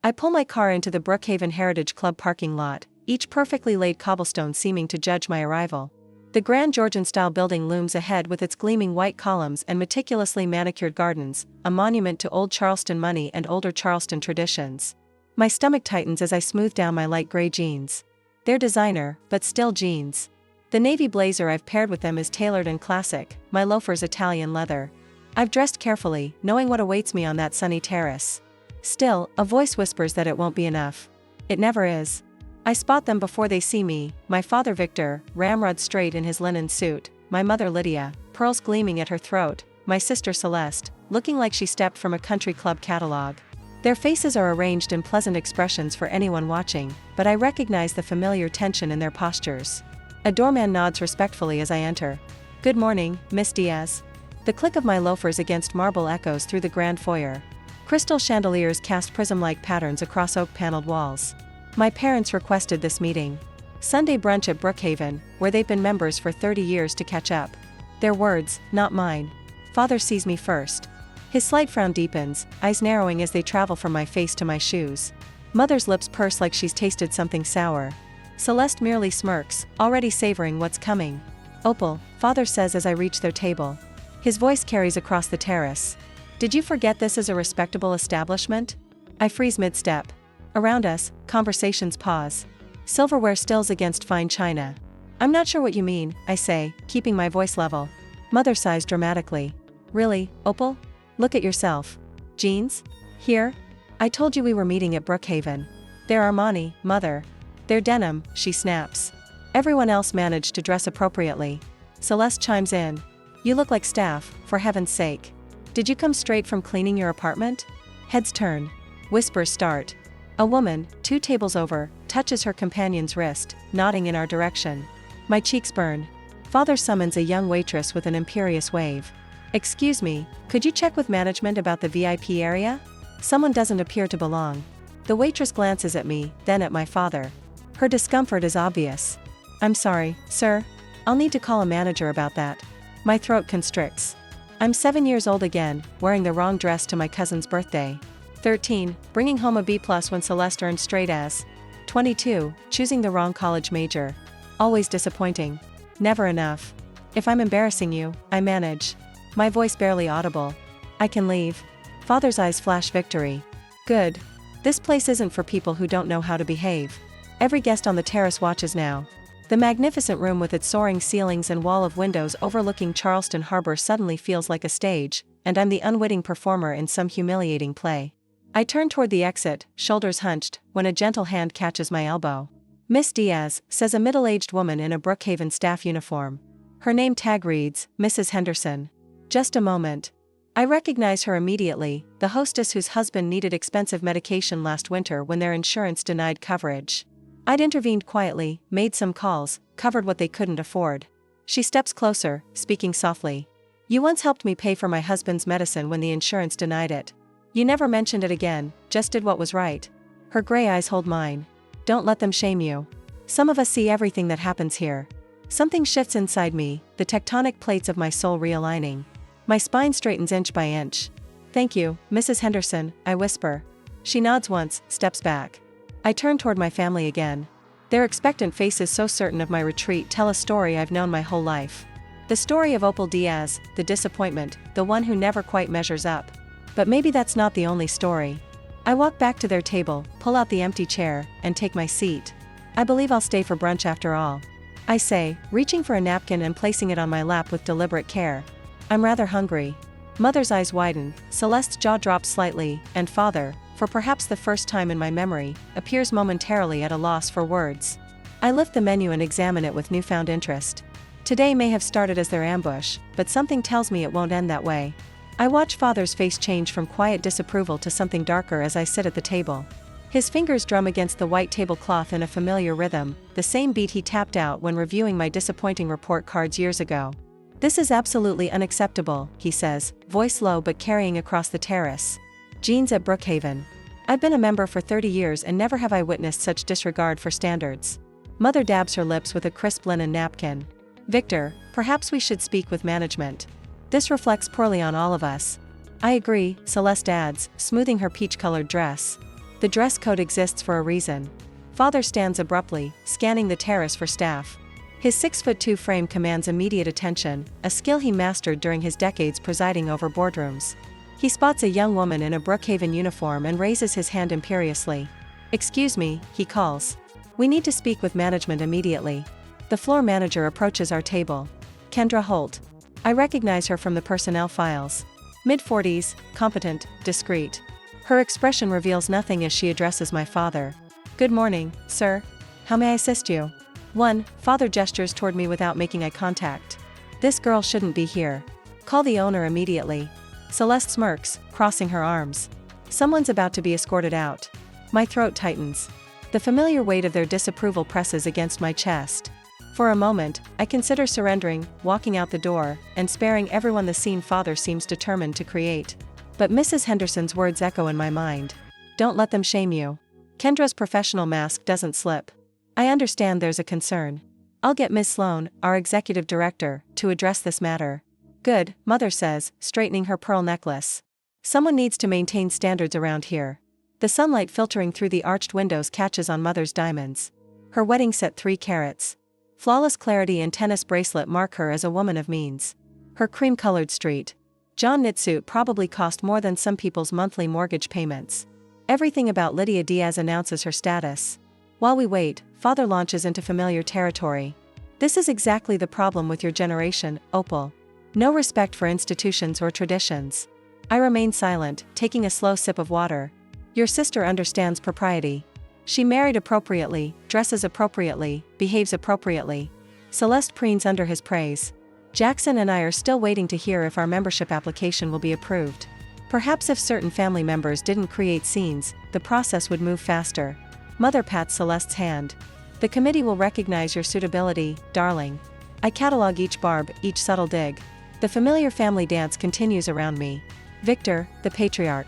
I pull my car into the Brookhaven Heritage Club parking lot, each perfectly laid cobblestone seeming to judge my arrival. The grand Georgian-style building looms ahead with its gleaming white columns and meticulously manicured gardens, a monument to old Charleston money and older Charleston traditions. My stomach tightens as I smooth down my light gray jeans. They're designer, but still jeans. The navy blazer I've paired with them is tailored and classic, my loafers Italian leather. I've dressed carefully, knowing what awaits me on that sunny terrace. Still, a voice whispers that it won't be enough. It never is. I spot them before they see me, my father Victor, ramrod straight in his linen suit, my mother Lydia, pearls gleaming at her throat, my sister Celeste, looking like she stepped from a country club catalog. Their faces are arranged in pleasant expressions for anyone watching, but I recognize the familiar tension in their postures. A doorman nods respectfully as I enter. "Good morning, Miss Diaz." The click of my loafers against marble echoes through the grand foyer. Crystal chandeliers cast prism-like patterns across oak-paneled walls. My parents requested this meeting. Sunday brunch at Brookhaven, where they've been members for 30 years to catch up. Their words, not mine. Father sees me first. His slight frown deepens, eyes narrowing as they travel from my face to my shoes. Mother's lips purse like she's tasted something sour. Celeste merely smirks, already savoring what's coming. "Opal," father says as I reach their table. His voice carries across the terrace. "Did you forget this is a respectable establishment?" I freeze mid-step. Around us, conversations pause. Silverware stills against fine china. "I'm not sure what you mean," I say, keeping my voice level. Mother sighs dramatically. "Really, Opal? Look at yourself. Jeans? Here? I told you we were meeting at Brookhaven. They're Armani, mother. They're denim," she snaps. Everyone else managed to dress appropriately. Celeste chimes in. "You look like staff, for heaven's sake. Did you come straight from cleaning your apartment?" Heads turn. Whispers start. A woman, 2 tables over, touches her companion's wrist, nodding in our direction. My cheeks burn. Father summons a young waitress with an imperious wave. "Excuse me, could you check with management about the VIP area? Someone doesn't appear to belong." The waitress glances at me, then at my father. Her discomfort is obvious. "I'm sorry, sir. I'll need to call a manager about that." My throat constricts. I'm 7 years old again, wearing the wrong dress to my cousin's birthday. 13, bringing home a B+ when Celeste earned straight A's. 22, choosing the wrong college major. Always disappointing. Never enough. "If I'm embarrassing you, I manage." My voice barely audible. "I can leave." Father's eyes flash victory. "Good. This place isn't for people who don't know how to behave." Every guest on the terrace watches now. The magnificent room with its soaring ceilings and wall of windows overlooking Charleston Harbor suddenly feels like a stage, and I'm the unwitting performer in some humiliating play. I turn toward the exit, shoulders hunched, when a gentle hand catches my elbow. "Miss Diaz," says a middle-aged woman in a Brookhaven staff uniform. Her name tag reads, Mrs. Henderson. Just a moment. I recognize her immediately, the hostess whose husband needed expensive medication last winter when their insurance denied coverage. I'd intervened quietly, made some calls, covered what they couldn't afford. She steps closer, speaking softly. "You once helped me pay for my husband's medicine when the insurance denied it. You never mentioned it again, just did what was right." Her gray eyes hold mine. "Don't let them shame you. Some of us see everything that happens here." Something shifts inside me, the tectonic plates of my soul realigning. My spine straightens inch by inch. "Thank you, Mrs. Henderson," I whisper. She nods once, steps back. I turn toward my family again. Their expectant faces, so certain of my retreat, tell a story I've known my whole life. The story of Opal Diaz, the disappointment, the one who never quite measures up. But maybe that's not the only story. I walk back to their table, pull out the empty chair, and take my seat. "I believe I'll stay for brunch after all," I say, reaching for a napkin and placing it on my lap with deliberate care. "I'm rather hungry." Mother's eyes widen, Celeste's jaw drops slightly, and father, for perhaps the first time in my memory, appears momentarily at a loss for words. I lift the menu and examine it with newfound interest. Today may have started as their ambush, but something tells me it won't end that way. I watch father's face change from quiet disapproval to something darker as I sit at the table. His fingers drum against the white tablecloth in a familiar rhythm, the same beat he tapped out when reviewing my disappointing report cards years ago. "This is absolutely unacceptable," he says, voice low but carrying across the terrace. "Jeans at Brookhaven. I've been a member for 30 years and never have I witnessed such disregard for standards." Mother dabs her lips with a crisp linen napkin. "Victor, perhaps we should speak with management. This reflects poorly on all of us." "I agree," Celeste adds, smoothing her peach-colored dress. The dress code exists for a reason. Father stands abruptly, scanning the terrace for staff. His 6'2" frame commands immediate attention, a skill he mastered during his decades presiding over boardrooms. He spots a young woman in a Brookhaven uniform and raises his hand imperiously. "Excuse me," he calls. "We need to speak with management immediately." The floor manager approaches our table. Kendra Holt. I recognize her from the personnel files. Mid-40s, competent, discreet. Her expression reveals nothing as she addresses my father. "Good morning, sir. How may I assist you?" 1. Father gestures toward me without making eye contact. "This girl shouldn't be here. Call the owner immediately." Celeste smirks, crossing her arms. Someone's about to be escorted out. My throat tightens. The familiar weight of their disapproval presses against my chest. For a moment, I consider surrendering, walking out the door, and sparing everyone the scene father seems determined to create. But Mrs. Henderson's words echo in my mind. "Don't let them shame you." Kendra's professional mask doesn't slip. I understand there's a concern. I'll get Ms. Sloan, our executive director, to address this matter. "Good," Mother says, straightening her pearl necklace. "Someone needs to maintain standards around here." The sunlight filtering through the arched windows catches on Mother's diamonds. Her wedding set 3 carats. Flawless clarity and tennis bracelet mark her as a woman of means. Her cream-colored street John knit suit probably cost more than some people's monthly mortgage payments. Everything about Lydia Diaz announces her status. While we wait, Father launches into familiar territory. "This is exactly the problem with your generation, Opal. No respect for institutions or traditions." I remain silent, taking a slow sip of water. "Your sister understands propriety. She married appropriately, dresses appropriately, behaves appropriately." Celeste preens under his praise. "Jackson and I are still waiting to hear if our membership application will be approved. Perhaps if certain family members didn't create scenes, the process would move faster." Mother pats Celeste's hand. "The committee will recognize your suitability, darling." I catalog each barb, each subtle dig. The familiar family dance continues around me. Victor, the patriarch.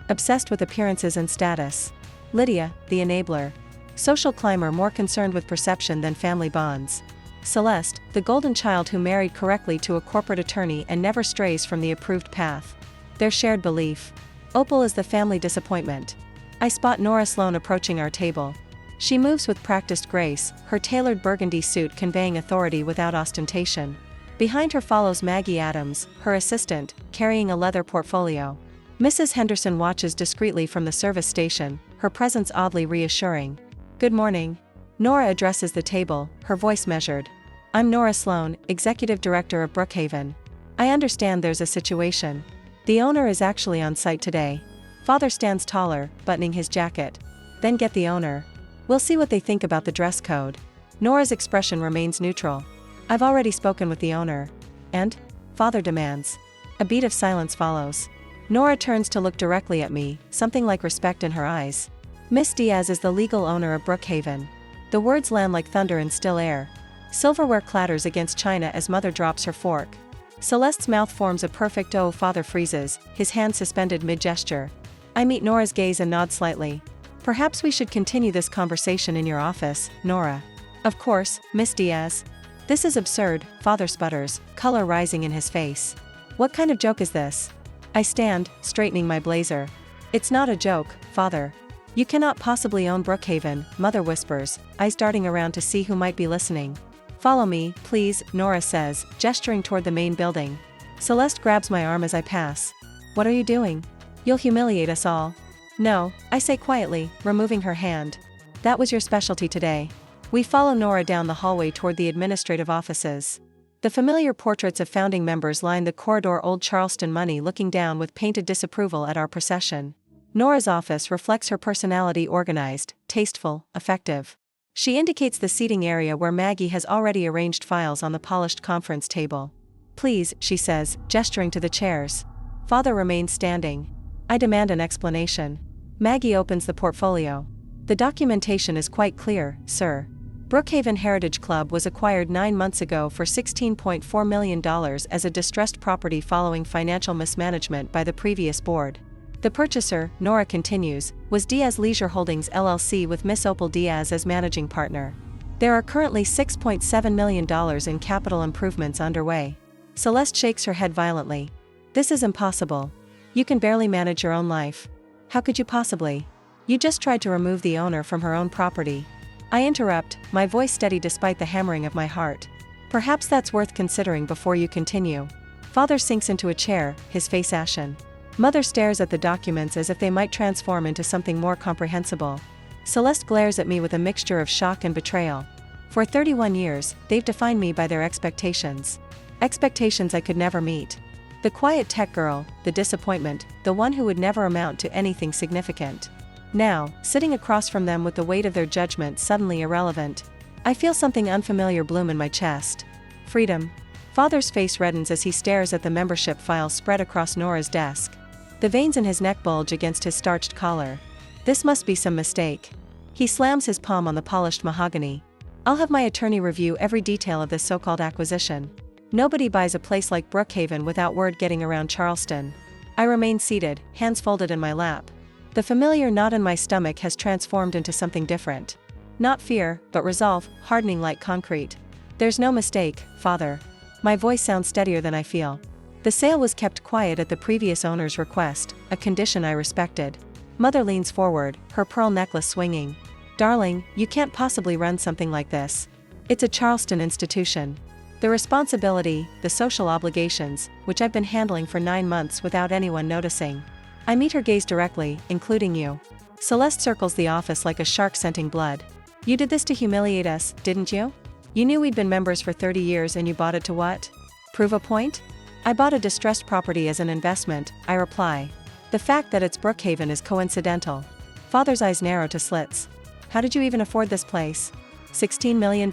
Obsessed with appearances and status. Lydia, the enabler. Social climber more concerned with perception than family bonds. Celeste, the golden child who married correctly to a corporate attorney and never strays from the approved path. Their shared belief. Opal is the family disappointment. I spot Nora Sloan approaching our table. She moves with practiced grace, her tailored burgundy suit conveying authority without ostentation. Behind her follows Maggie Adams, her assistant, carrying a leather portfolio. Mrs. Henderson watches discreetly from the service station, her presence oddly reassuring. "Good morning." Nora addresses the table, her voice measured. "I'm Nora Sloan, Executive Director of Brookhaven. I understand there's a situation. The owner is actually on site today." Father stands taller, buttoning his jacket. "Then get the owner. We'll see what they think about the dress code." Nora's expression remains neutral. "I've already spoken with the owner." "And?" Father demands. A beat of silence follows. Nora turns to look directly at me, something like respect in her eyes. "Miss Diaz is the legal owner of Brookhaven." The words land like thunder in still air. Silverware clatters against china as Mother drops her fork. Celeste's mouth forms a perfect O. Father freezes, his hand suspended mid-gesture. I meet Nora's gaze and nod slightly. "Perhaps we should continue this conversation in your office, Nora." "Of course, Miss Diaz." "This is absurd," Father sputters, color rising in his face. "What kind of joke is this?" I stand, straightening my blazer. "It's not a joke, Father. You cannot possibly own Brookhaven," Mother whispers, eyes darting around to see who might be listening. "Follow me, please," Nora says, gesturing toward the main building. Celeste grabs my arm as I pass. "What are you doing? You'll humiliate us all." "No," I say quietly, removing her hand. "That was your specialty today." We follow Nora down the hallway toward the administrative offices. The familiar portraits of founding members line the corridor. Old Charleston money looking down with painted disapproval at our procession. Nora's office reflects her personality: organized, tasteful, effective. She indicates the seating area where Maggie has already arranged files on the polished conference table. "Please," she says, gesturing to the chairs. Father remains standing. I demand an explanation. Maggie opens the portfolio. "The documentation is quite clear, sir. Brookhaven Heritage Club was acquired 9 months ago for $16.4 million as a distressed property following financial mismanagement by the previous board. The purchaser," Nora continues, "was Diaz Leisure Holdings LLC with Miss Opal Diaz as managing partner. There are currently $6.7 million in capital improvements underway." Celeste shakes her head violently. "This is impossible. You can barely manage your own life. How could you possibly?" You just tried to remove the owner from her own property. I interrupt, my voice steady despite the hammering of my heart. Perhaps that's worth considering before you continue. Father sinks into a chair, his face ashen. Mother stares at the documents as if they might transform into something more comprehensible. Celeste glares at me with a mixture of shock and betrayal. For 31 years, they've defined me by their expectations. Expectations I could never meet. The quiet tech girl, the disappointment, the one who would never amount to anything significant. Now, sitting across from them with the weight of their judgment suddenly irrelevant, I feel something unfamiliar bloom in my chest. Freedom. Father's face reddens as he stares at the membership file spread across Nora's desk. The veins in his neck bulge against his starched collar. This must be some mistake. He slams his palm on the polished mahogany. I'll have my attorney review every detail of this so-called acquisition. Nobody buys a place like Brookhaven without word getting around Charleston. I remain seated, hands folded in my lap. The familiar knot in my stomach has transformed into something different. Not fear, but resolve, hardening like concrete. There's no mistake, Father. My voice sounds steadier than I feel. The sale was kept quiet at the previous owner's request, a condition I respected. Mother leans forward, her pearl necklace swinging. Darling, you can't possibly run something like this. It's a Charleston institution. The responsibility, the social obligations, which I've been handling for 9 months without anyone noticing. I meet her gaze directly, including you. Celeste circles the office like a shark scenting blood. You did this to humiliate us, didn't you? You knew we'd been members for 30 years and you bought it to what? Prove a point? I bought a distressed property as an investment, I reply. The fact that it's Brookhaven is coincidental. Father's eyes narrow to slits. How did you even afford this place? $16 million?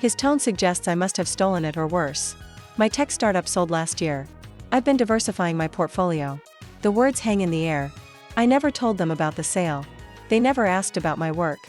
His tone suggests I must have stolen it or worse. My tech startup sold last year. I've been diversifying my portfolio. The words hang in the air. I never told them about the sale. They never asked about my work.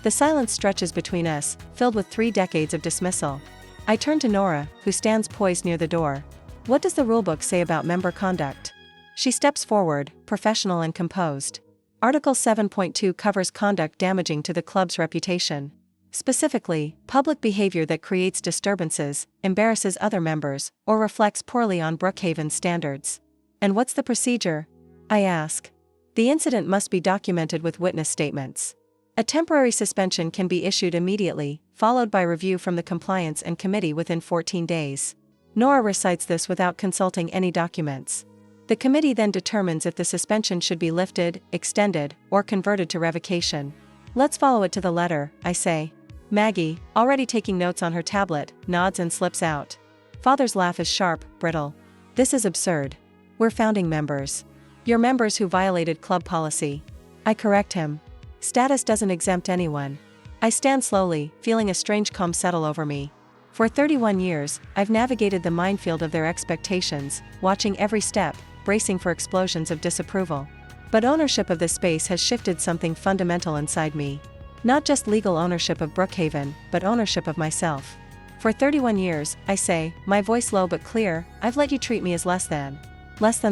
The silence stretches between us, filled with 3 decades of dismissal. I turn to Nora, who stands poised near the door. What does the rulebook say about member conduct? She steps forward, professional and composed. Article 7.2 covers conduct damaging to the club's reputation. Specifically, public behavior that creates disturbances, embarrasses other members, or reflects poorly on Brookhaven's standards. And what's the procedure? I ask. The incident must be documented with witness statements. A temporary suspension can be issued immediately, followed by review from the compliance and committee within 14 days. Nora recites this without consulting any documents. The committee then determines if the suspension should be lifted, extended, or converted to revocation. Let's follow it to the letter, I say. Maggie, already taking notes on her tablet, nods and slips out. Father's laugh is sharp, brittle. This is absurd. We're founding members. You're members who violated club policy. I correct him. Status doesn't exempt anyone. I stand slowly, feeling a strange calm settle over me. For 31 years, I've navigated the minefield of their expectations, watching every step, bracing for explosions of disapproval. But ownership of this space has shifted something fundamental inside me. Not just legal ownership of Brookhaven, but ownership of myself. For 31 years, I say, my voice low but clear, I've let you treat me as less than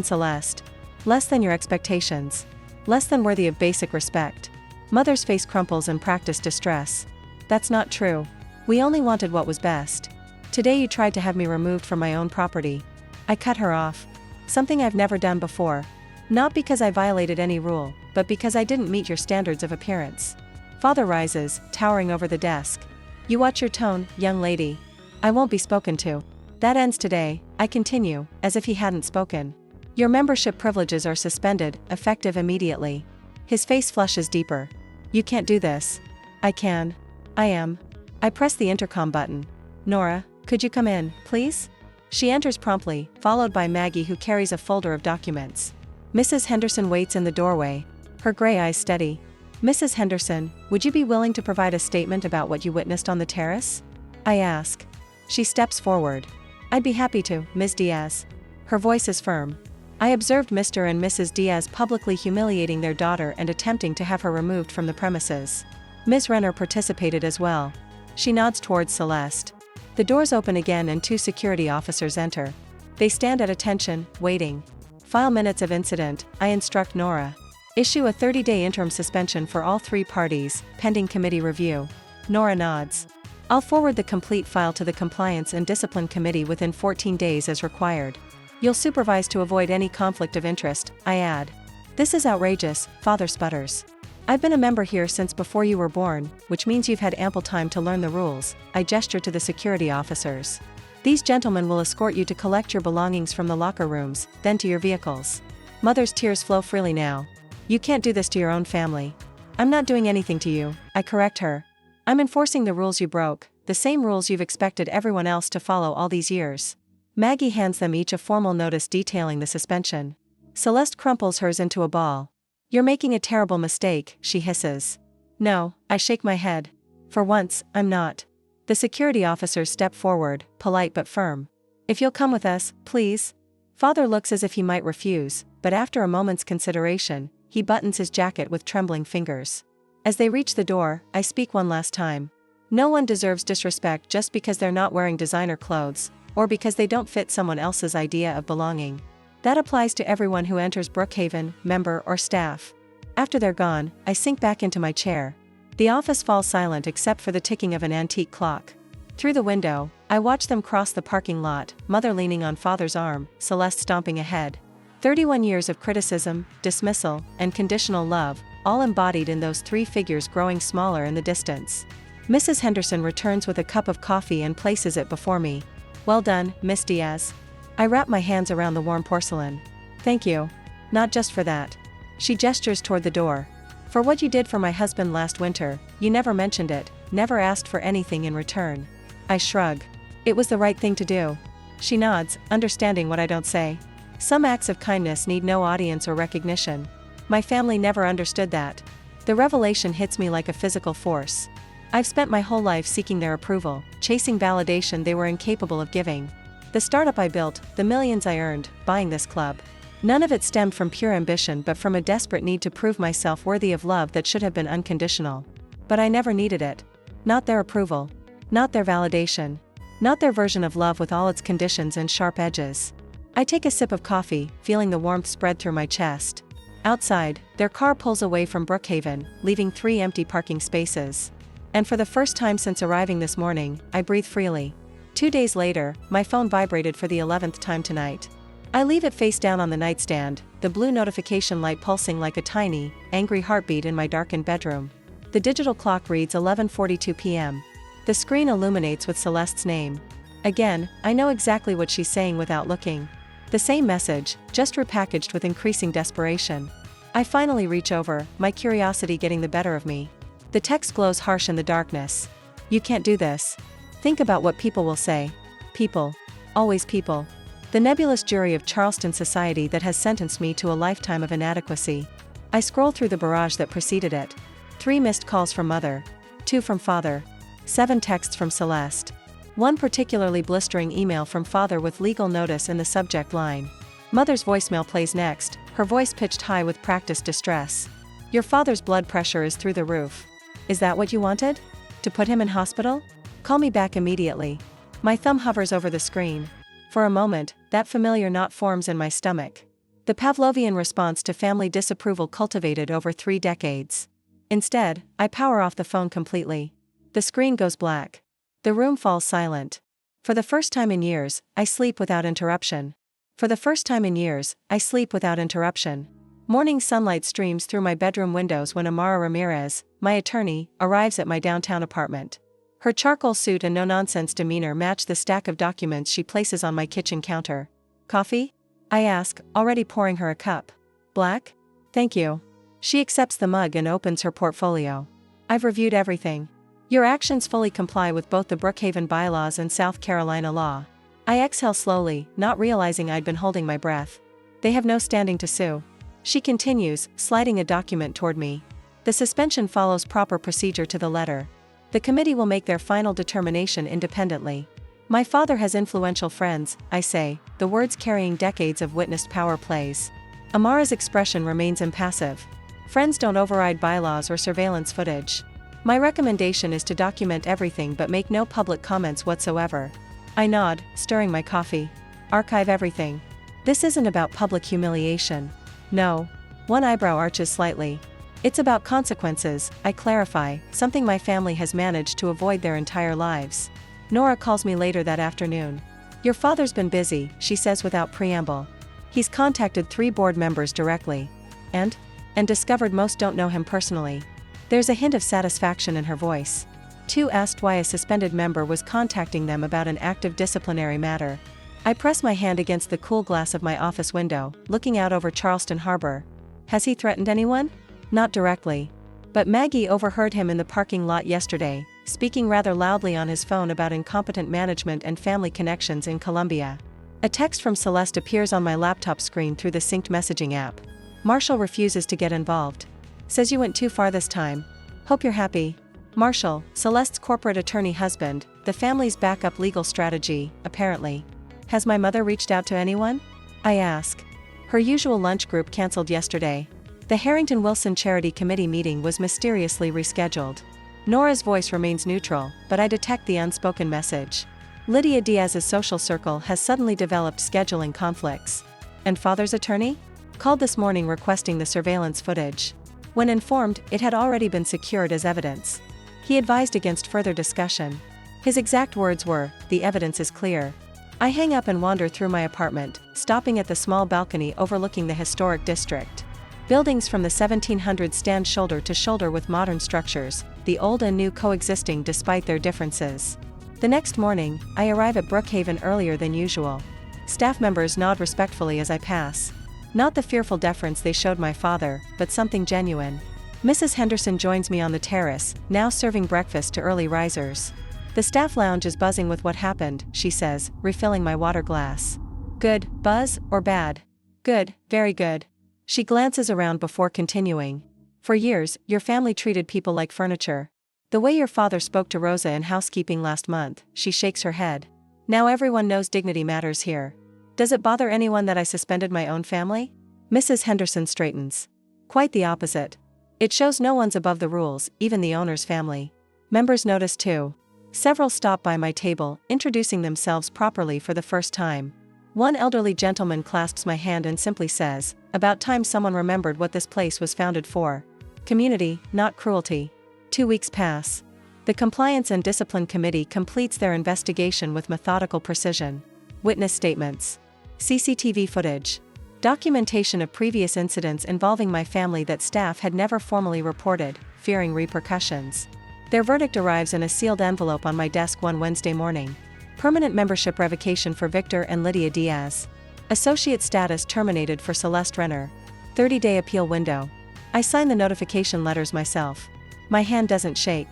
Celeste. Less than your expectations. Less than worthy of basic respect. Mother's face crumples in practiced distress. That's not true. We only wanted what was best. Today you tried to have me removed from my own property. I cut her off. Something I've never done before. Not because I violated any rule, but because I didn't meet your standards of appearance. Father rises, towering over the desk. You watch your tone, young lady. I won't be spoken to. That ends today, I continue, as if he hadn't spoken. Your membership privileges are suspended, effective immediately. His face flushes deeper. You can't do this. I can. I am. I press the intercom button. Nora, could you come in, please? She enters promptly, followed by Maggie, who carries a folder of documents. Mrs. Henderson waits in the doorway, her gray eyes steady. Mrs. Henderson, would you be willing to provide a statement about what you witnessed on the terrace? I ask. She steps forward. I'd be happy to, Ms. Diaz. Her voice is firm. I observed Mr. and Mrs. Diaz publicly humiliating their daughter and attempting to have her removed from the premises. Ms. Renner participated as well. She nods towards Celeste. The doors open again and 2 security officers enter. They stand at attention, waiting. File minutes of incident, I instruct Nora. Issue a 30-day interim suspension for all 3 parties, pending committee review. Nora nods. I'll forward the complete file to the Compliance and Discipline Committee within 14 days as required. You'll supervise to avoid any conflict of interest, I add. This is outrageous, Father sputters. I've been a member here since before you were born, which means you've had ample time to learn the rules. I gesture to the security officers. These gentlemen will escort you to collect your belongings from the locker rooms, then to your vehicles. Mother's tears flow freely now. You can't do this to your own family. I'm not doing anything to you, I correct her. I'm enforcing the rules you broke, the same rules you've expected everyone else to follow all these years. Maggie hands them each a formal notice detailing the suspension. Celeste crumples hers into a ball. You're making a terrible mistake, she hisses. No, I shake my head. For once, I'm not. The security officers step forward, polite but firm. If you'll come with us, please. Father looks as if he might refuse, but after a moment's consideration, he buttons his jacket with trembling fingers. As they reach the door, I speak one last time. No one deserves disrespect just because they're not wearing designer clothes, or because they don't fit someone else's idea of belonging. That applies to everyone who enters Brookhaven, member or staff. After they're gone, I sink back into my chair. The office falls silent except for the ticking of an antique clock. Through the window, I watch them cross the parking lot, Mother leaning on Father's arm, Celeste stomping ahead. 31 years of criticism, dismissal, and conditional love, all embodied in those three figures growing smaller in the distance. Mrs. Henderson returns with a cup of coffee and places it before me. Well done, Miss Diaz. I wrap my hands around the warm porcelain. Thank you. Not just for that. She gestures toward the door. For what you did for my husband last winter, you never mentioned it, never asked for anything in return. I shrug. It was the right thing to do. She nods, understanding what I don't say. Some acts of kindness need no audience or recognition. My family never understood that. The revelation hits me like a physical force. I've spent my whole life seeking their approval, chasing validation they were incapable of giving. The startup I built, the millions I earned, buying this club. None of it stemmed from pure ambition but from a desperate need to prove myself worthy of love that should have been unconditional. But I never needed it. Not their approval. Not their validation. Not their version of love with all its conditions and sharp edges. I take a sip of coffee, feeling the warmth spread through my chest. Outside, their car pulls away from Brookhaven, leaving 3 empty parking spaces. And for the first time since arriving this morning, I breathe freely. 2 days later, my phone vibrated for the 11th time tonight. I leave it face down on the nightstand, the blue notification light pulsing like a tiny, angry heartbeat in my darkened bedroom. The digital clock reads 11:42 p.m. The screen illuminates with Celeste's name. Again, I know exactly what she's saying without looking. The same message, just repackaged with increasing desperation. I finally reach over, my curiosity getting the better of me. The text glows harsh in the darkness. You can't do this. Think about what people will say. People. Always people. The nebulous jury of Charleston society that has sentenced me to a lifetime of inadequacy. I scroll through the barrage that preceded it. 3 missed calls from Mother. 2 from Father. 7 texts from Celeste. 1 particularly blistering email from Father with legal notice in the subject line. Mother's voicemail plays next, her voice pitched high with practiced distress. Your father's blood pressure is through the roof. Is that what you wanted? To put him in hospital? Call me back immediately. My thumb hovers over the screen. For a moment, that familiar knot forms in my stomach. The Pavlovian response to family disapproval cultivated over 3 decades. Instead, I power off the phone completely. The screen goes black. The room falls silent. For the first time in years, I sleep without interruption. For the first time in years, I sleep without interruption. Morning sunlight streams through my bedroom windows when Amara Ramirez, my attorney, arrives at my downtown apartment. Her charcoal suit and no-nonsense demeanor match the stack of documents she places on my kitchen counter. Coffee? I ask, already pouring her a cup. Black? Thank you. She accepts the mug and opens her portfolio. I've reviewed everything. Your actions fully comply with both the Brookhaven bylaws and South Carolina law. I exhale slowly, not realizing I'd been holding my breath. They have no standing to sue. She continues, sliding a document toward me. The suspension follows proper procedure to the letter. The committee will make their final determination independently. My father has influential friends, I say, the words carrying decades of witnessed power plays. Amara's expression remains impassive. Friends don't override bylaws or surveillance footage. My recommendation is to document everything but make no public comments whatsoever. I nod, stirring my coffee. Archive everything. This isn't about public humiliation. No. One eyebrow arches slightly. It's about consequences, I clarify, something my family has managed to avoid their entire lives. Nora calls me later that afternoon. Your father's been busy, she says without preamble. He's contacted 3 board members directly. And? and discovered most don't know him personally. There's a hint of satisfaction in her voice. 2 asked why a suspended member was contacting them about an active disciplinary matter. I press my hand against the cool glass of my office window, looking out over Charleston Harbor. Has he threatened anyone? Not directly. But Maggie overheard him in the parking lot yesterday, speaking rather loudly on his phone about incompetent management and family connections in Colombia. A text from Celeste appears on my laptop screen through the synced messaging app. Marshall refuses to get involved. Says you went too far this time. Hope you're happy. Marshall, Celeste's corporate attorney husband, the family's backup legal strategy, apparently. Has my mother reached out to anyone? I ask. Her usual lunch group canceled yesterday. The Harrington Wilson Charity Committee meeting was mysteriously rescheduled. Nora's voice remains neutral, but I detect the unspoken message. Lydia Diaz's social circle has suddenly developed scheduling conflicts. And father's attorney? Called this morning requesting the surveillance footage. When informed, it had already been secured as evidence. He advised against further discussion. His exact words were, "The evidence is clear." I hang up and wander through my apartment, stopping at the small balcony overlooking the historic district. Buildings from the 1700s stand shoulder to shoulder with modern structures, the old and new coexisting despite their differences. The next morning, I arrive at Brookhaven earlier than usual. Staff members nod respectfully as I pass. Not the fearful deference they showed my father, but something genuine. Mrs. Henderson joins me on the terrace, now serving breakfast to early risers. The staff lounge is buzzing with what happened, she says, refilling my water glass. Good, buzz, or bad? Good, very good. She glances around before continuing. For years, your family treated people like furniture. The way your father spoke to Rosa in housekeeping last month, she shakes her head. Now everyone knows dignity matters here. Does it bother anyone that I suspended my own family? Mrs. Henderson straightens. Quite the opposite. It shows no one's above the rules, even the owner's family. Members notice too. Several stop by my table, introducing themselves properly for the first time. One elderly gentleman clasps my hand and simply says, "About time someone remembered what this place was founded for. Community, not cruelty." 2 weeks pass. The Compliance and Discipline Committee completes their investigation with methodical precision. Witness statements. CCTV footage. Documentation of previous incidents involving my family that staff had never formally reported, fearing repercussions. Their verdict arrives in a sealed envelope on my desk one Wednesday morning. Permanent membership revocation for Victor and Lydia Diaz. Associate status terminated for Celeste Renner. 30-day appeal window. I sign the notification letters myself. My hand doesn't shake.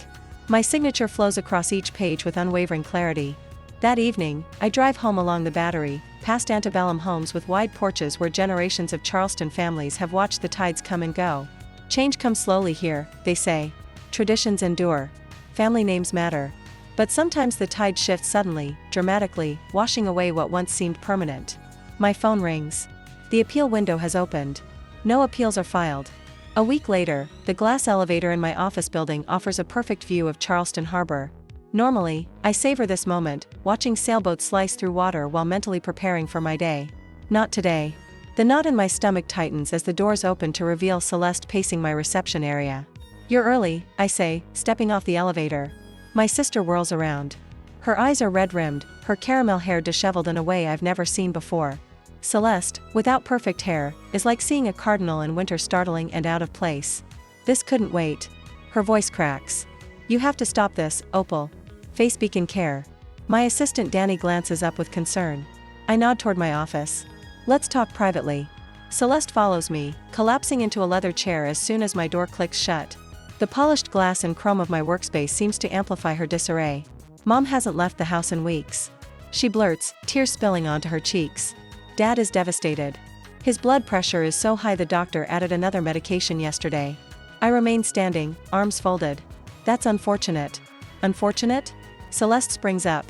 My signature flows across each page with unwavering clarity. That evening, I drive home along the Battery, past antebellum homes with wide porches where generations of Charleston families have watched the tides come and go. Change comes slowly here, they say. Traditions endure. Family names matter. But sometimes the tide shifts suddenly, dramatically, washing away what once seemed permanent. My phone rings. The appeal window has opened. No appeals are filed. A week later, the glass elevator in my office building offers a perfect view of Charleston Harbor. Normally, I savor this moment, watching sailboats slice through water while mentally preparing for my day. Not today. The knot in my stomach tightens as the doors open to reveal Celeste pacing my reception area. "You're early," I say, stepping off the elevator. My sister whirls around. Her eyes are red-rimmed, her caramel hair disheveled in a way I've never seen before. Celeste, without perfect hair, is like seeing a cardinal in winter, startling and out of place. This couldn't wait. Her voice cracks. "You have to stop this, Opal." Face beacon care. My assistant Danny glances up with concern. I nod toward my office. "Let's talk privately." Celeste follows me, collapsing into a leather chair as soon as my door clicks shut. The polished glass and chrome of my workspace seems to amplify her disarray. Mom hasn't left the house in weeks. She blurts, tears spilling onto her cheeks. Dad is devastated. His blood pressure is so high the doctor added another medication yesterday. I remain standing, arms folded. "That's unfortunate." "Unfortunate?" Celeste springs up.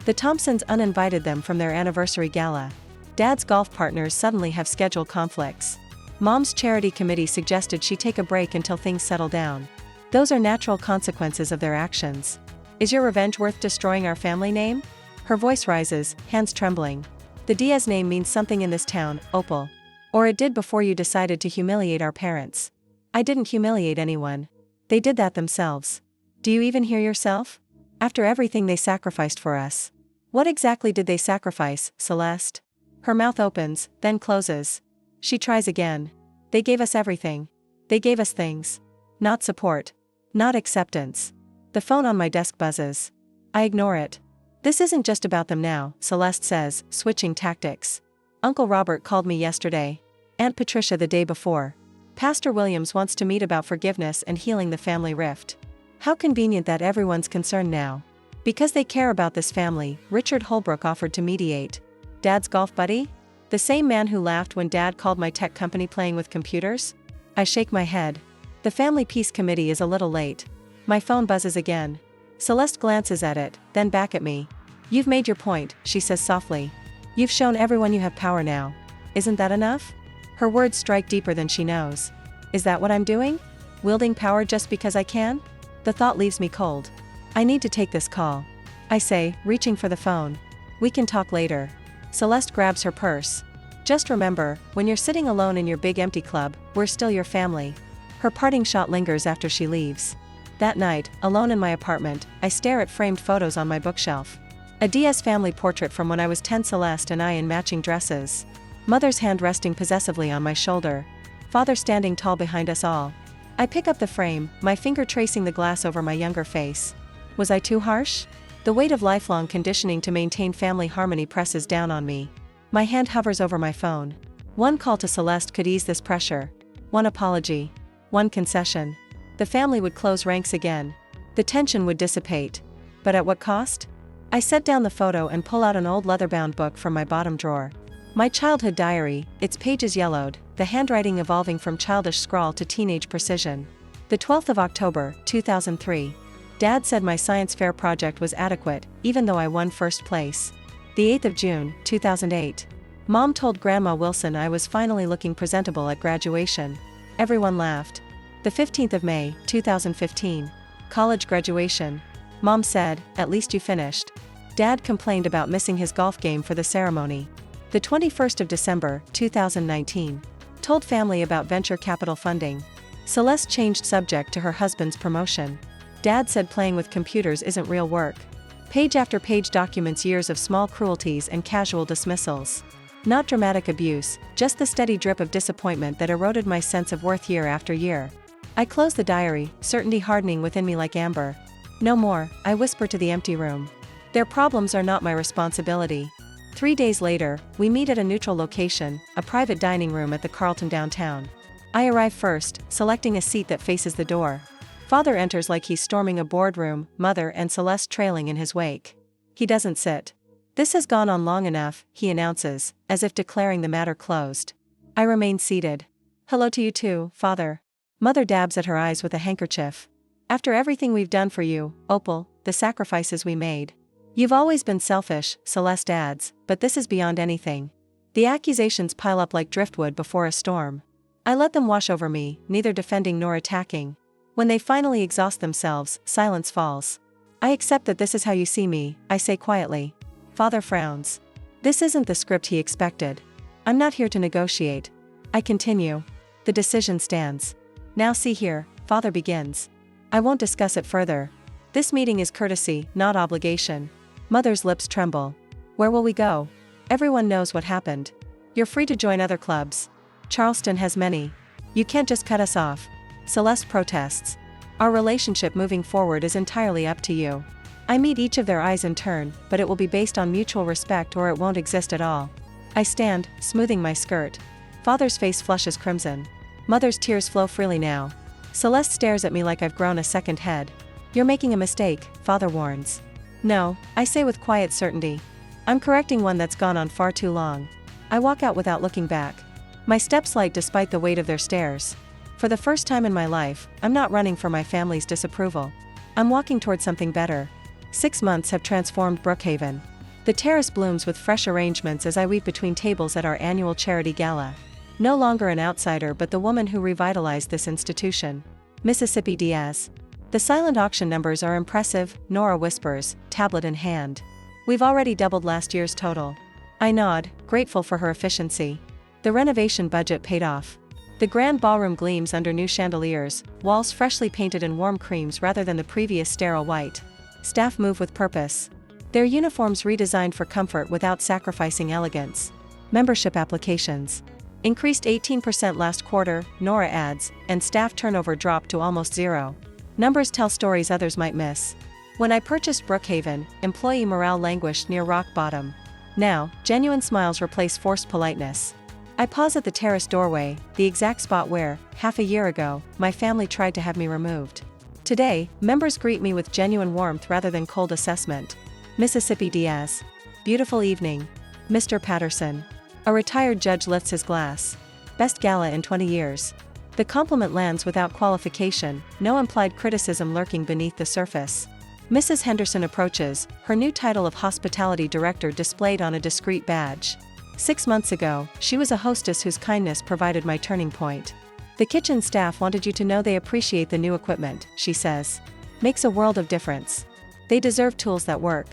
The Thompsons uninvited them from their anniversary gala. Dad's golf partners suddenly have schedule conflicts. Mom's charity committee suggested she take a break until things settle down. Those are natural consequences of their actions. Is your revenge worth destroying our family name? Her voice rises, hands trembling. The Diaz name means something in this town, Opal. Or it did before you decided to humiliate our parents. I didn't humiliate anyone. They did that themselves. Do you even hear yourself? After everything they sacrificed for us. What exactly did they sacrifice, Celeste? Her mouth opens, then closes. She tries again. They gave us everything. They gave us things. Not support. Not acceptance. The phone on my desk buzzes. I ignore it. This isn't just about them now, Celeste says, switching tactics. Uncle Robert called me yesterday. Aunt Patricia the day before. Pastor Williams wants to meet about forgiveness and healing the family rift. How convenient that everyone's concerned now. Because they care about this family, Richard Holbrook offered to mediate. Dad's golf buddy? The same man who laughed when Dad called my tech company playing with computers? I shake my head. The family peace committee is a little late. My phone buzzes again. Celeste glances at it, then back at me. You've made your point, she says softly. You've shown everyone you have power now. Isn't that enough? Her words strike deeper than she knows. Is that what I'm doing? Wielding power just because I can? The thought leaves me cold. I need to take this call. I say, reaching for the phone. We can talk later. Celeste grabs her purse. Just remember, when you're sitting alone in your big empty club, we're still your family. Her parting shot lingers after she leaves. That night, alone in my apartment, I stare at framed photos on my bookshelf. A Diaz family portrait from when I was 10, Celeste and I in matching dresses. Mother's hand resting possessively on my shoulder. Father standing tall behind us all. I pick up the frame, my finger tracing the glass over my younger face. Was I too harsh? The weight of lifelong conditioning to maintain family harmony presses down on me. My hand hovers over my phone. One call to Celeste could ease this pressure. One apology. One concession. The family would close ranks again. The tension would dissipate. But at what cost? I set down the photo and pull out an old leather-bound book from my bottom drawer. My childhood diary, its pages yellowed, the handwriting evolving from childish scrawl to teenage precision. The 12th of October, 2003. Dad said my science fair project was adequate, even though I won first place. The 8th of June, 2008. Mom told Grandma Wilson I was finally looking presentable at graduation. Everyone laughed. The 15th of May, 2015. College graduation. Mom said, at least you finished. Dad complained about missing his golf game for the ceremony. The 21st of December, 2019. Told family about venture capital funding. Celeste changed subject to her husband's promotion. Dad said playing with computers isn't real work. Page after page documents years of small cruelties and casual dismissals. Not dramatic abuse, just the steady drip of disappointment that eroded my sense of worth year after year. I close the diary, certainty hardening within me like amber. No more, I whisper to the empty room. Their problems are not my responsibility. 3 days later, we meet at a neutral location, a private dining room at the Carlton downtown. I arrive first, selecting a seat that faces the door. Father enters like he's storming a boardroom, Mother and Celeste trailing in his wake. He doesn't sit. This has gone on long enough, he announces, as if declaring the matter closed. I remain seated. Hello to you too, Father. Mother dabs at her eyes with a handkerchief. After everything we've done for you, Opal, the sacrifices we made. You've always been selfish, Celeste adds, but this is beyond anything. The accusations pile up like driftwood before a storm. I let them wash over me, neither defending nor attacking. When they finally exhaust themselves, silence falls. I accept that this is how you see me, I say quietly. Father frowns. This isn't the script he expected. I'm not here to negotiate. I continue. The decision stands. Now see here, Father begins. I won't discuss it further. This meeting is courtesy, not obligation. Mother's lips tremble. Where will we go? Everyone knows what happened. You're free to join other clubs. Charleston has many. You can't just cut us off. Celeste protests. Our relationship moving forward is entirely up to you. I meet each of their eyes in turn, but it will be based on mutual respect or it won't exist at all. I stand, smoothing my skirt. Father's face flushes crimson. Mother's tears flow freely now. Celeste stares at me like I've grown a second head. You're making a mistake, Father warns. No, I say with quiet certainty. I'm correcting one that's gone on far too long. I walk out without looking back. My steps light despite the weight of their stares. For the first time in my life, I'm not running for my family's disapproval. I'm walking toward something better. 6 months have transformed Brookhaven. The terrace blooms with fresh arrangements as I weave between tables at our annual charity gala. No longer an outsider but the woman who revitalized this institution. Mississippi Diaz. The silent auction numbers are impressive, Nora whispers, tablet in hand. We've already doubled last year's total. I nod, grateful for her efficiency. The renovation budget paid off. The grand ballroom gleams under new chandeliers, walls freshly painted in warm creams rather than the previous sterile white. Staff move with purpose. Their uniforms redesigned for comfort without sacrificing elegance. Membership applications. Increased 18% last quarter, Noir adds, and staff turnover dropped to almost zero. Numbers tell stories others might miss. When I purchased Brookhaven, employee morale languished near rock bottom. Now, genuine smiles replace forced politeness. I pause at the terrace doorway, the exact spot where, half a year ago, my family tried to have me removed. Today, members greet me with genuine warmth rather than cold assessment. Mississippi Diaz. Beautiful evening. Mr. Patterson. A retired judge lifts his glass. Best gala in 20 years. The compliment lands without qualification, no implied criticism lurking beneath the surface. Mrs. Henderson approaches, her new title of hospitality director displayed on a discreet badge. 6 months ago, she was a hostess whose kindness provided my turning point. The kitchen staff wanted you to know they appreciate the new equipment, she says. Makes a world of difference. They deserve tools that work.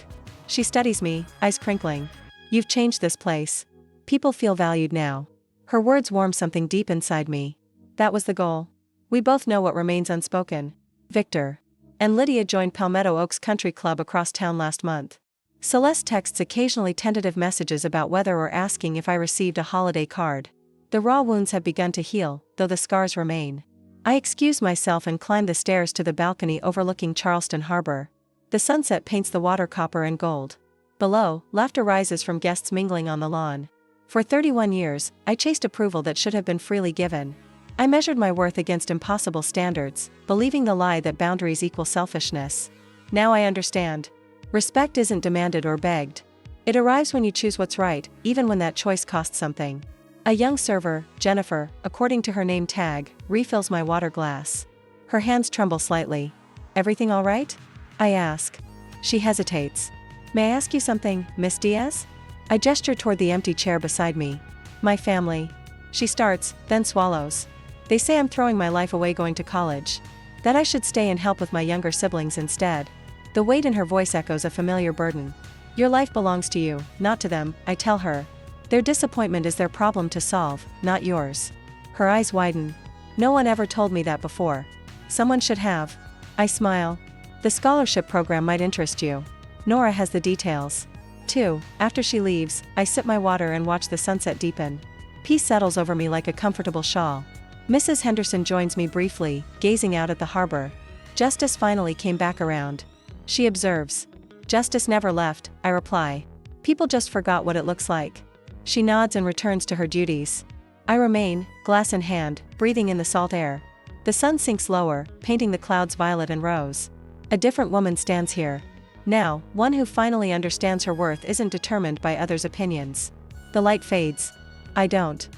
She studies me, eyes crinkling. You've changed this place. People feel valued now. Her words warm something deep inside me. That was the goal. We both know what remains unspoken. Victor. And Lydia joined Palmetto Oaks Country Club across town last month. Celeste texts occasionally tentative messages about weather or asking if I received a holiday card. The raw wounds have begun to heal, though the scars remain. I excuse myself and climb the stairs to the balcony overlooking Charleston Harbor. The sunset paints the water copper and gold. Below, laughter rises from guests mingling on the lawn. For 31 years, I chased approval that should have been freely given. I measured my worth against impossible standards, believing the lie that boundaries equal selfishness. Now I understand. Respect isn't demanded or begged. It arrives when you choose what's right, even when that choice costs something. A young server, Jennifer, according to her name tag, refills my water glass. Her hands tremble slightly. Everything all right? I ask. She hesitates. May I ask you something, Miss Diaz? I gesture toward the empty chair beside me. My family. She starts, then swallows. They say I'm throwing my life away going to college. That I should stay and help with my younger siblings instead. The weight in her voice echoes a familiar burden. Your life belongs to you, not to them, I tell her. Their disappointment is their problem to solve, not yours. Her eyes widen. No one ever told me that before. Someone should have. I smile. The scholarship program might interest you. Nora has the details. 2. After she leaves, I sip my water and watch the sunset deepen. Peace settles over me like a comfortable shawl. Mrs. Henderson joins me briefly, gazing out at the harbor. Justice finally came back around. She observes. Justice never left, I reply. People just forgot what it looks like. She nods and returns to her duties. I remain, glass in hand, breathing in the salt air. The sun sinks lower, painting the clouds violet and rose. A different woman stands here. Now, one who finally understands her worth isn't determined by others' opinions. The light fades. I don't.